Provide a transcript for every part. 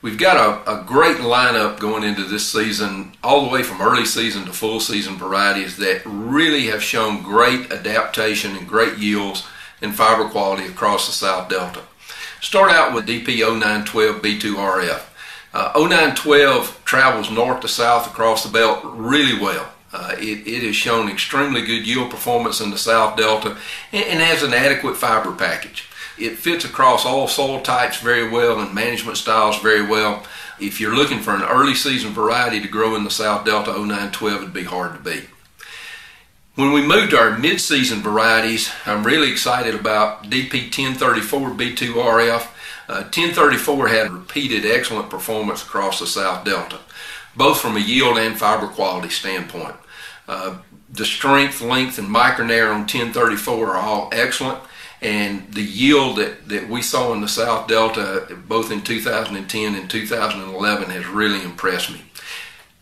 We've got a great lineup going into this season, all the way from early season to full season varieties that really have shown great adaptation and great yields and fiber quality across the South Delta. Start out with DP 0912 B2RF. 0912 travels north to south across the belt really well. It has shown extremely good yield performance in the South Delta and has an adequate fiber package. It fits across all soil types very well and management styles very well. If you're looking for an early season variety to grow in the South Delta, 0912 would be hard to beat. When we move to our mid-season varieties, I'm really excited about DP 1034 B2RF. 1034 had repeated excellent performance across the South Delta, both from a yield and fiber quality standpoint. The strength, length, and micronair on 1034 are all excellent, and the yield that we saw in the South Delta both in 2010 and 2011 has really impressed me.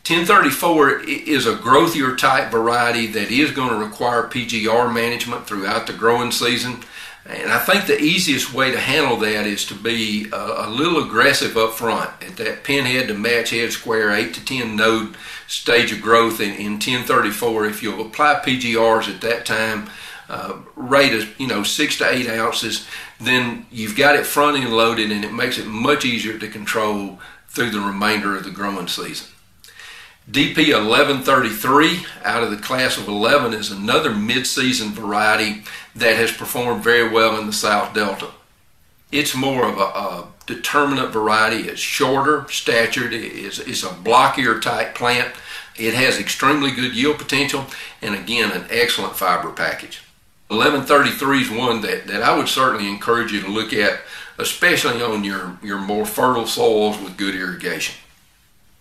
1034 is a growthier type variety that is going to require PGR management throughout the growing season. And I think the easiest way to handle that is to be a little aggressive up front at that pinhead to match head square 8 to 10 node stage of growth in 1034. If you'll apply PGRs at that time, rate of 6 to 8 ounces, then you've got it front end loaded and it makes it much easier to control through the remainder of the growing season. DP 1133 out of the class of 11 is another mid-season variety that has performed very well in the South Delta. It's more of a determinate variety. It's shorter statured. It's a blockier type plant. It has extremely good yield potential and again an excellent fiber package. 1133 is one that I would certainly encourage you to look at, especially on your more fertile soils with good irrigation.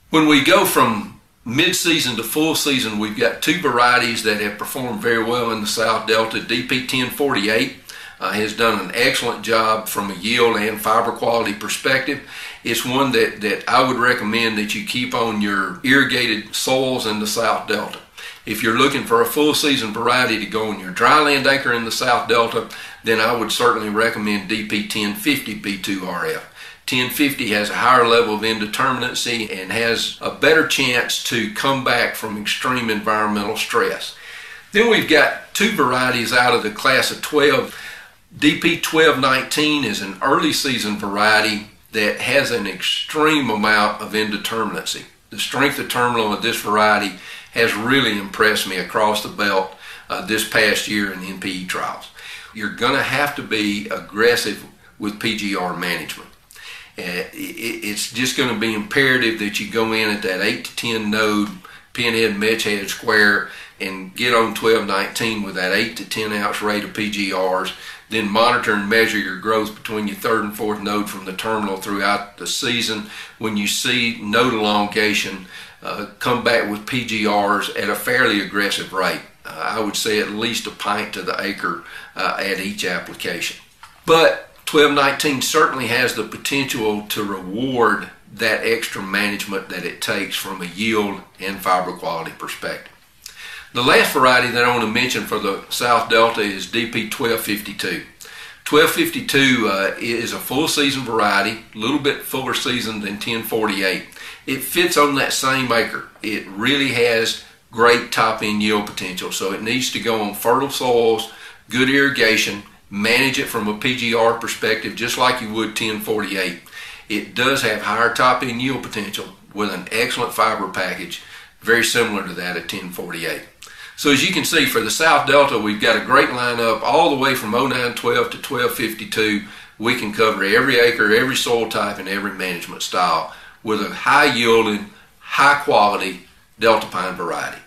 When we go from mid-season to full season, we've got two varieties that have performed very well in the South Delta. DP 1048 has done an excellent job from a yield and fiber quality perspective. It's one that I would recommend that you keep on your irrigated soils in the South Delta. If you're looking for a full season variety to go on your dryland acre in the South Delta, then I would certainly recommend DP 1050 B2RF. 1050 has a higher level of indeterminacy and has a better chance to come back from extreme environmental stress. Then we've got two varieties out of the class of 12. DP 1219 is an early season variety that has an extreme amount of indeterminacy. The strength of terminal of this variety has really impressed me across the belt this past year in NPE trials. You're going to have to be aggressive with PGR management. It's just going to be imperative that you go in at that 8 to 10 node pinhead match head square and get on 1219 with that 8 to 10 ounce rate of PGRs, then monitor and measure your growth between your third and fourth node from the terminal throughout the season. When you see node elongation, come back with PGRs at a fairly aggressive rate. I would say at least a pint to the acre at each application. But 1219 certainly has the potential to reward that extra management that it takes from a yield and fiber quality perspective. The last variety that I want to mention for the South Delta is DP 1252. 1252 is a full season variety, a little bit fuller season than 1048. It fits on that same acre. It really has great top end yield potential, so it needs to go on fertile soils, good irrigation, manage it from a PGR perspective just like you would 1048. It does have higher top end yield potential with an excellent fiber package, very similar to that of 1048. So as you can see, for the South Delta, we've got a great lineup all the way from 0912 to 1252. We can cover every acre, every soil type, and every management style with a high yielding, high quality Deltapine variety.